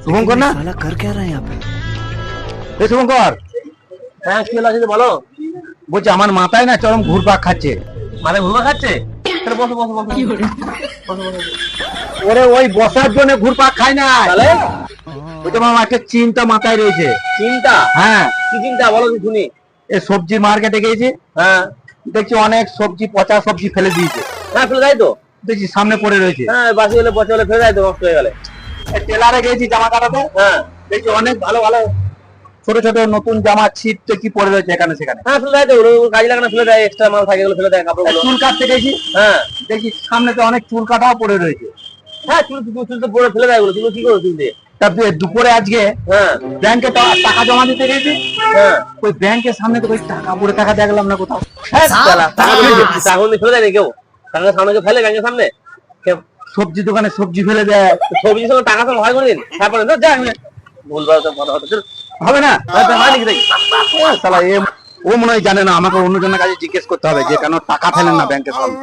শুভঙ্কর না? साला कर क्या रहा है यहाँ पे? এ শুভঙ্কর, হ্যাঁ কি হলো বলো। বলছি আমার মাথায় না চরম ঘুরপাক খাচ্ছে। মানে ঘুরবা খাচ্ছে? তাহলে বসো বসো বসো। ওরে ওই বসার জন্য ঘুরপাক খায় না, তাহলে ওই তোমার একটা চিন্তা মাথায় রয়েছে। চিন্তা? হ্যাঁ, কি চিন্তা বলো তো শুনি। এই সবজি মার্কেটে গেছি, হ্যাঁ দেখছি অনেক সবজি, পচা সবজি ফেলে দিয়েছে। হ্যাঁ ফেলে দেয় তো। দেখছি সামনে পড়ে রয়েছে। হ্যাঁ বাসি হলে পচা হলে ফেলে দেয় তো, নষ্ট হয়ে গেলে। টেলারে গেছি জামা কাটাতে, হ্যাঁ দেখছি অনেক ভালো ভালো ছোট ছোট নতুন জামা ছিট কি পড়ে রয়েছে এখানে সেখানে। হ্যাঁ ফেলে দেয় তো, ওগুলো কাজে লাগে না, ফেলে দেয়। এক্সট্রা মাল থাকে ওগুলো ফেলে দেয়, কাপড়গুলো। চুল কাটতে গেছি, হ্যাঁ দেখছি সামনে তো অনেক চুল কাটাও পড়ে রয়েছে। হ্যাঁ চুল তো পরে ফেলে দেয় ওগুলো। তুমি কি করো চুল দিয়ে? তারপরে দুপুরে আজকে হ্যাঁ ব্যাংকে টাকা জমা দিতে গেছি, হ্যাঁ ওই ব্যাংকের সামনে তো ওই টাকা পড়ে টাকা দেখলাম না কোথাও। হ্যাঁ টাকা দিয়ে ফেলে দেয় না কেউ? টাকা সামনে কেউ ফেলে ব্যাংকের সামনে? কেউ সবজি দোকানে সবজি ফেলে দেয়, সবজির সঙ্গে টাকা তো হয় কোনদিন? তারপরে তো যা ভুলভাল তো কথা হতো। হবে না? হয় নাকি দেখি? শালা ও মনে হয় জানে না, আমাকে অন্য জনের কাছে জিজ্ঞেস করতে হবে যে কেন টাকা ফেলেন না ব্যাংকের সামনে।